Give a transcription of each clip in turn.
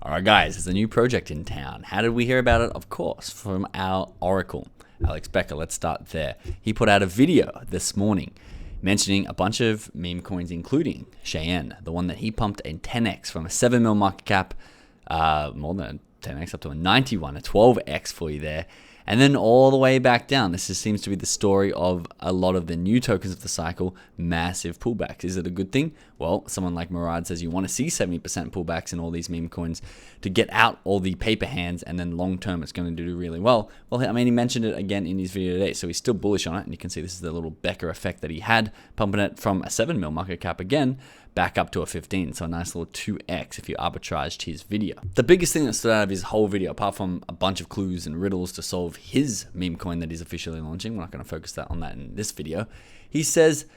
Alright guys, there's a new project in town. How did we hear about it? Of course, from our Oracle, Alex Becker. Let's start there. He put out a video this morning mentioning a bunch of meme coins, including Cheyenne, the one that he pumped a 10x from a 7 mil market cap, more than a 10x up to a 91, a 12x for you there. And then all the way back down. This just seems to be the story of a lot of the new tokens of the cycle, massive pullbacks. Is it a good thing? Well, someone like Murad says you want to see 70% pullbacks in all these meme coins to get out all the paper hands, and then long term it's going to do really well. Well, I mean, he mentioned it again in his video today, so he's still bullish on it. And you can see this is the little Becker effect that he had, pumping it from a 7 mil market cap again back up to a 15, so a nice little 2x if you arbitraged his video. The biggest thing that stood out of his whole video, apart from a bunch of clues and riddles to solve his meme coin that he's officially launching, we're not going to focus on that in this video, he says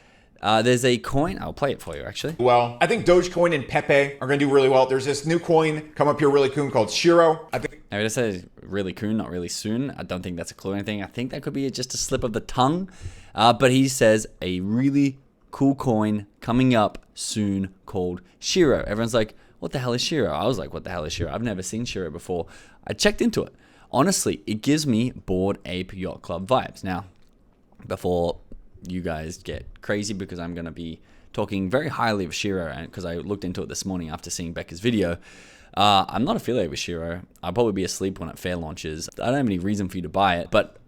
there's a coin, I'll play it for you actually. Well, I think Dogecoin and Pepe are going to do really well. There's this new coin come up here really cool called Shiro. Now, he just says really cool, not really soon. I don't think that's a clue or anything. I think that could be just a slip of the tongue, but he says a really cool coin coming up soon called Shiro. Everyone's like, what the hell is Shiro? I was like, what the hell is Shiro? I've never seen Shiro before. I checked into it. Honestly, it gives me Bored Ape Yacht Club vibes. Now, before you guys get crazy, because I'm going to be talking very highly of Shiro, and because I looked into it this morning after seeing Becca's video, I'm not affiliated with Shiro. I'll probably be asleep when it fair launches. I don't have any reason for you to buy it, but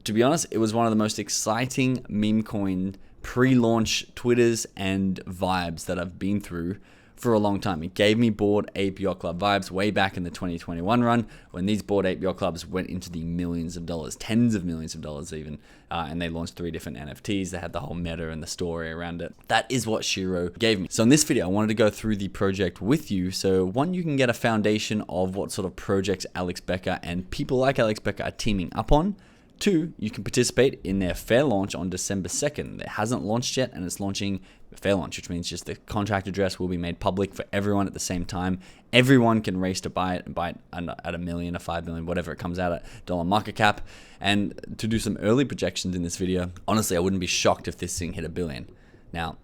to be honest, it was one of the most exciting meme coin pre-launch Twitters and vibes that I've been through for a long time. It gave me Bored Ape Yacht Club vibes way back in the 2021 run, when these Bored Ape Yacht Clubs went into the millions of dollars, tens of millions of dollars even, and they launched 3 different NFTs. They had the whole meta and the story around it. That is what Shiro gave me. So in this video, I wanted to go through the project with you, so one, you can get a foundation of what sort of projects Alex Becker and people like Alex Becker are teaming up on. 2, you can participate in their fair launch on December 2nd. It hasn't launched yet, and it's launching fair launch, which means just the contract address will be made public for everyone at the same time. Everyone can race to buy it and buy it at $1 million or $5 million, whatever it comes out at, dollar market cap. And to do some early projections in this video, honestly, I wouldn't be shocked if this thing hit $1 billion. Now,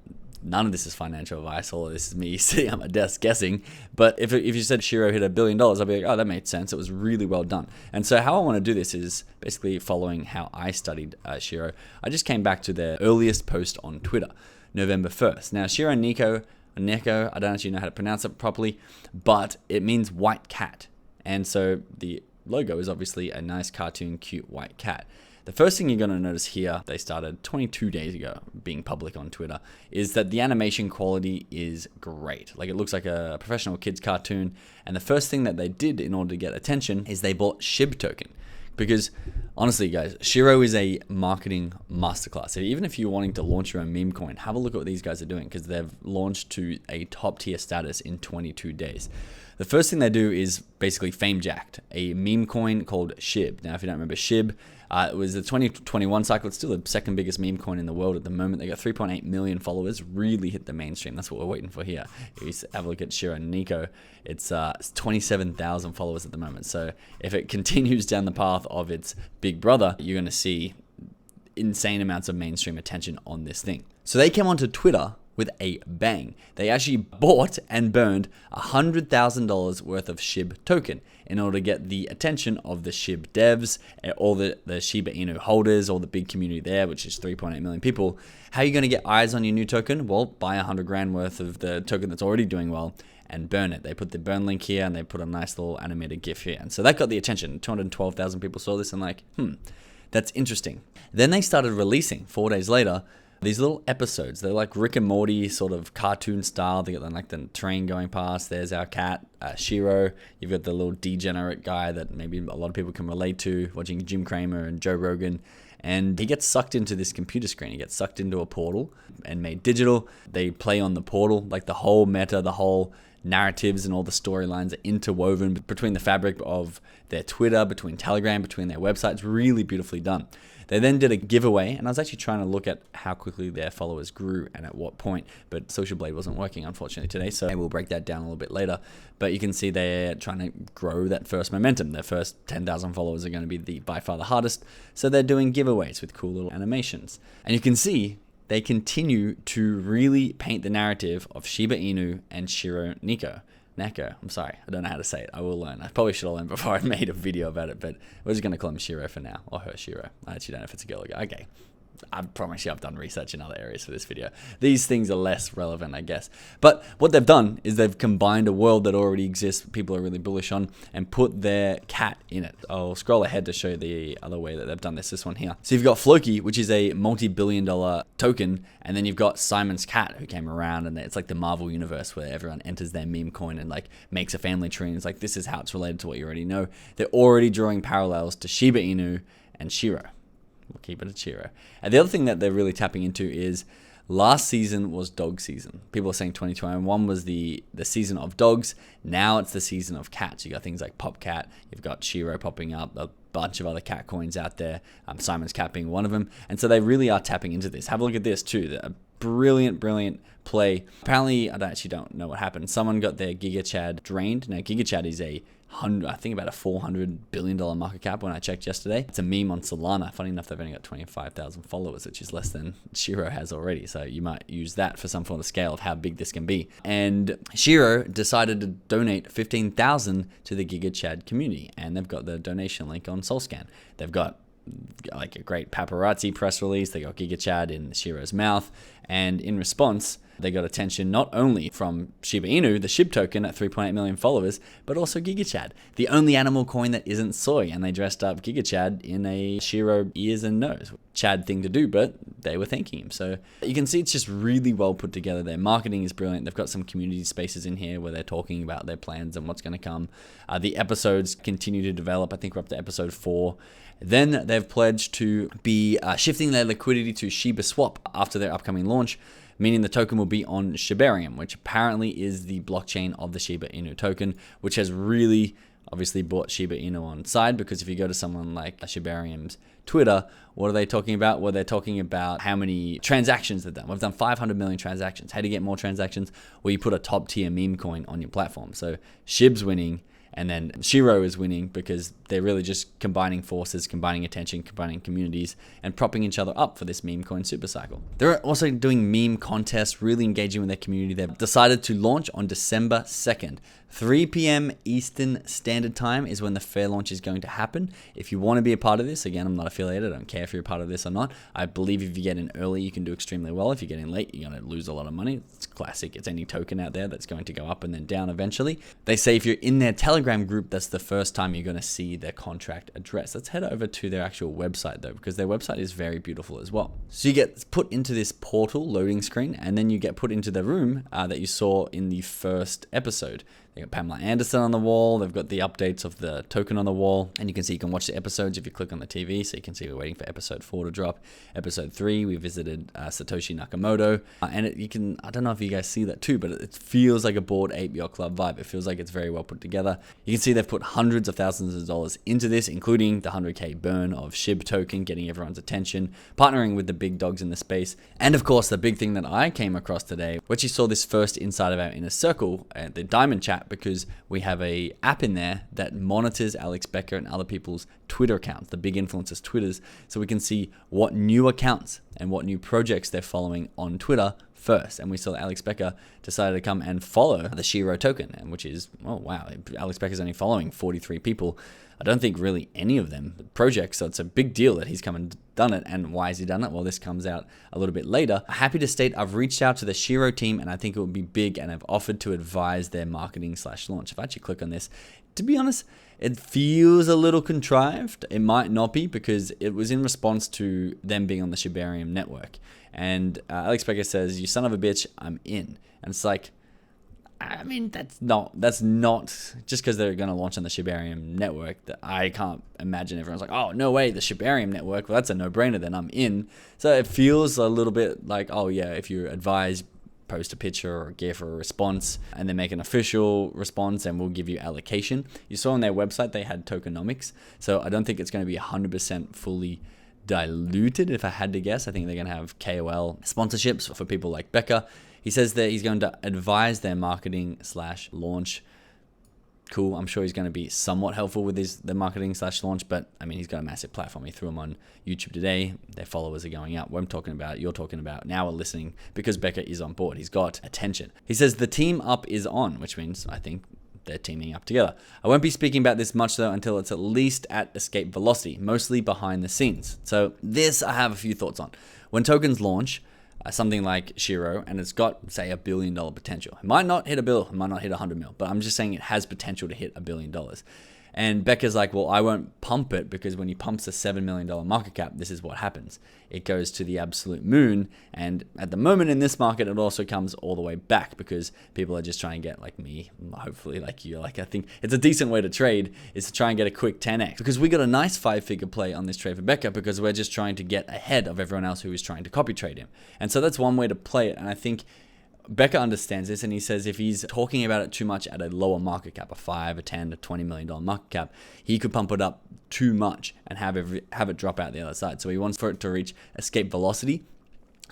none of this is financial advice. All of this is me sitting at my desk guessing. But if you said Shiro hit $1 billion, I'd be like, oh, that made sense. It was really well done. And so how I want to do this is basically following how I studied Shiro. I just came back to their earliest post on Twitter, November 1st. Now, Shiro Neko, I don't actually know how to pronounce it properly, but it means white cat. And so the logo is obviously a nice cartoon, cute white cat. The first thing you're going to notice here, they started 22 days ago being public on Twitter, is that the animation quality is great. Like, it looks like a professional kids cartoon. And the first thing that they did in order to get attention is they bought SHIB token. Because honestly, guys, Shiro is a marketing masterclass. So even if you're wanting to launch your own meme coin, have a look at what these guys are doing, because they've launched to a top tier status in 22 days. The first thing they do is basically fame jacked a meme coin called SHIB. Now, if you don't remember SHIB, it was the 2021 cycle. It's still the second biggest meme coin in the world at the moment. They got 3.8 million followers, really hit the mainstream. That's what we're waiting for here. If you have a look at Shiro Neko, it's 27,000 followers at the moment. So if it continues down the path of its big brother, you're going to see insane amounts of mainstream attention on this thing. So they came onto Twitter with a bang. They actually bought and burned $100,000 worth of SHIB token in order to get the attention of the SHIB devs, all the Shiba Inu holders, all the big community there, which is 3.8 million people. How are you going to get eyes on your new token? Well, buy $100,000 worth of the token that's already doing well and burn it. They put the burn link here, and they put a nice little animated GIF here. And so that got the attention. 212,000 people saw this and like, that's interesting. Then they started releasing 4 days later these little episodes. They're like Rick and Morty sort of cartoon style. They got like the train going past. There's our cat, Shiro. You've got the little degenerate guy that maybe a lot of people can relate to, watching Jim Cramer and Joe Rogan. And he gets sucked into this computer screen. He gets sucked into a portal and made digital. They play on the portal, like the whole meta, the whole narratives and all the storylines are interwoven between the fabric of their Twitter, between Telegram, between their websites. Really beautifully done. They then did a giveaway, and I was actually trying to look at how quickly their followers grew and at what point, but Social Blade wasn't working, unfortunately, today, so I will break that down a little bit later. But you can see they're trying to grow that first momentum. Their first 10,000 followers are going to be by far the hardest, so they're doing giveaways with cool little animations. And you can see they continue to really paint the narrative of Shiba Inu and Shiro Neko. Neko. I'm sorry. I don't know how to say it. I will learn. I probably should have learned before I made a video about it, but we're just going to call him Shiro for now. Or her Shiro. I actually don't know if it's a girl or guy. Okay. I promise you I've done research in other areas for this video. These things are less relevant, I guess. But what they've done is they've combined a world that already exists, people are really bullish on, and put their cat in it. I'll scroll ahead to show you the other way that they've done this one here. So you've got Floki, which is a multi-billion-dollar token, and then you've got Simon's cat who came around, and it's like the Marvel universe where everyone enters their meme coin and like makes a family tree, and it's like, this is how it's related to what you already know. They're already drawing parallels to Shiba Inu and Shiro. We'll keep it at Shiro. And the other thing that they're really tapping into is last season was dog season. People are saying 2021 was the season of dogs. Now it's the season of cats. You got things like PopCat. You've got Shiro popping up. A bunch of other cat coins out there. Simon's cat being one of them. And so they really are tapping into this. Have a look at this too. A brilliant play. Apparently, I actually don't know what happened. Someone got their GigaChad drained. Now, GigaChad is I think about a $400 billion market cap when I checked yesterday. It's a meme on Solana. Funny enough, they've only got 25,000 followers, which is less than Shiro has already. So you might use that for some sort of scale of how big this can be. And Shiro decided to donate 15,000 to the GigaChad community. And they've got the donation link on SoulScan. They've got like a great paparazzi press release. They got GigaChad in Shiro's mouth. And in response, they got attention not only from Shiba Inu, the SHIB token at 3.8 million followers, but also GigaChad, the only animal coin that isn't soy. And they dressed up GigaChad in a Shiro ears and nose. Chad thing to do, but they were thanking him. So you can see it's just really well put together. Their marketing is brilliant. They've got some community spaces in here where they're talking about their plans and what's going to come. The episodes continue to develop. I think we're up to episode 4. Then they've pledged to be shifting their liquidity to Shiba Swap after their upcoming launch, meaning the token will be on Shibarium, which apparently is the blockchain of the Shiba Inu token, which has really obviously brought Shiba Inu on side, because if you go to someone like Shibarium's Twitter, what are they talking about? Well, they're talking about how many transactions they've done. We've done 500 million transactions. How do you get more transactions? Well, you put a top tier meme coin on your platform. So Shib's winning, and then Shiro is winning because they're really just combining forces, combining attention, combining communities, and propping each other up for this meme coin super cycle. They're also doing meme contests, really engaging with their community. They've decided to launch on December 2nd. 3 p.m. Eastern Standard Time is when the fair launch is going to happen. If you want to be a part of this, again, I'm not affiliated. I don't care if you're a part of this or not. I believe if you get in early, you can do extremely well. If you get in late, you're going to lose a lot of money. It's classic. It's any token out there that's going to go up and then down eventually. They say if you're in their Telegram group, that's the first time you're going to see their contract address. Let's head over to their actual website though, because their website is very beautiful as well. So you get put into this portal loading screen, and then you get put into the room that you saw in the first episode. They got Pamela Anderson on the wall. They've got the updates of the token on the wall. And you can see you can watch the episodes if you click on the TV. So you can see we're waiting for episode 4 to drop. Episode 3, we visited Satoshi Nakamoto. You can, I don't know if you guys see that too, but it feels like a Bored Ape Yacht Club vibe. It feels like it's very well put together. You can see they've put hundreds of thousands of dollars into this, including the 100K burn of SHIB token, getting everyone's attention, partnering with the big dogs in the space. And of course, the big thing that I came across today, which you saw this first inside of our inner circle, the Diamond Chat, because we have a app in there that monitors Alex Becker and other people's Twitter accounts, the big influencers' Twitters, so we can see what new accounts and what new projects they're following on Twitter first. And we saw that Alex Becker decided to come and follow the Shiro token, and which is, oh wow, Alex Becker's only following 43 people. I don't think really any of them projects, so it's a big deal that he's come and done it. And why has he done it? Well, this comes out a little bit later. Happy to state I've reached out to the Shiro team, and I think it would be big, and I've offered to advise their marketing / launch. If I actually click on this, to be honest, it feels a little contrived. It might not be, because it was in response to them being on the Shibarium network. And Alex Becker says, "You son of a bitch, I'm in." And it's like, I mean, that's not just because they're going to launch on the Shibarium network that I can't imagine everyone's like, oh, no way, the Shibarium network, well, that's a no-brainer, then I'm in. So it feels a little bit like, oh yeah, if you advise, post a picture or a GIF or a response, and then make an official response, and we'll give you allocation. You saw on their website they had tokenomics, so I don't think it's going to be 100% fully diluted. If I had to guess, I think they're going to have KOL sponsorships for people like Becker. He says that he's going to advise their marketing / launch Cool. I'm sure he's going to be somewhat helpful with the marketing / launch, but I mean, he's got a massive platform. He threw him on YouTube today. Their followers are going up. What I'm talking about, you're talking about. Now we're listening because Becca is on board. He's got attention. He says the team up is on, which means I think they're teaming up together. I won't be speaking about this much though until it's at least at escape velocity, mostly behind the scenes. So this I have a few thoughts on. When tokens launch, something like Shiro, and it's got, say, $1 billion potential. It might not hit $1 billion, it might not hit 100 mil, but I'm just saying it has potential to hit $1 billion. And Becca's like, well, I won't pump it because when he pumps a $7 million market cap, this is what happens. It goes to the absolute moon. And at the moment in this market, it also comes all the way back because people are just trying to get, like me, hopefully like you, like I think it's a decent way to trade is to try and get a quick 10x. Because we got a nice 5-figure play on this trade for Becca because we're just trying to get ahead of everyone else who is trying to copy trade him. And so that's one way to play it. And I think Becca understands this, and he says if he's talking about it too much at a lower market cap, a 5, a 10, a $20 million market cap, he could pump it up too much and have it drop out the other side. So he wants for it to reach escape velocity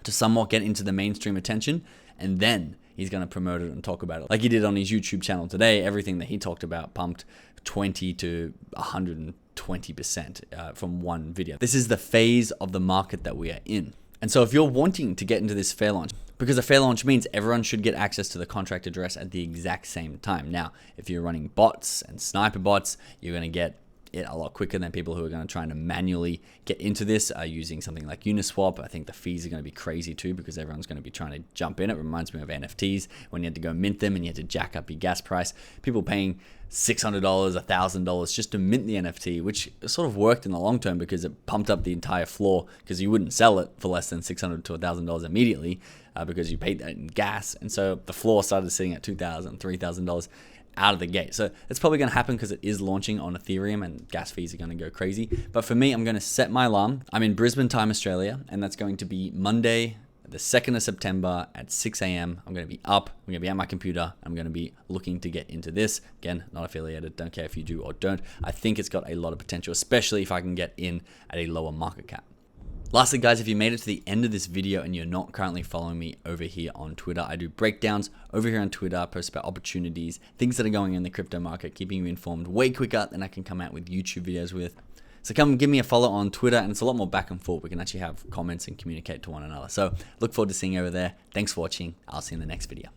to somewhat get into the mainstream attention, and then he's going to promote it and talk about it. Like he did on his YouTube channel today, everything that he talked about pumped 20 to 120% from one video. This is the phase of the market that we are in. And so if you're wanting to get into this fair launch, because a fair launch means everyone should get access to the contract address at the exact same time. Now, if you're running bots and sniper bots, you're going to get it a lot quicker than people who are going to try to manually get into this using something like Uniswap. I think the fees are going to be crazy too because everyone's going to be trying to jump in. It reminds me of NFTs when you had to go mint them and you had to jack up your gas price. People paying $600, $1,000 just to mint the NFT, which sort of worked in the long term because it pumped up the entire floor because you wouldn't sell it for less than $600 to $1,000 immediately because you paid that in gas. And so the floor started sitting at $2,000, $3,000 out of the gate. So it's probably going to happen because it is launching on Ethereum and gas fees are going to go crazy. But for me, I'm going to set my alarm. I'm in Brisbane time, Australia, and that's going to be Monday, the 2nd of September at 6 a.m. I'm going to be up. I'm going to be at my computer. I'm going to be looking to get into this. Again, not affiliated. Don't care if you do or don't. I think it's got a lot of potential, especially if I can get in at a lower market cap. Lastly, guys, if you made it to the end of this video and you're not currently following me over here on Twitter, I do breakdowns over here on Twitter, I post about opportunities, things that are going on in the crypto market, keeping you informed way quicker than I can come out with YouTube videos with. So come give me a follow on Twitter, and it's a lot more back and forth. We can actually have comments and communicate to one another. So look forward to seeing you over there. Thanks for watching. I'll see you in the next video.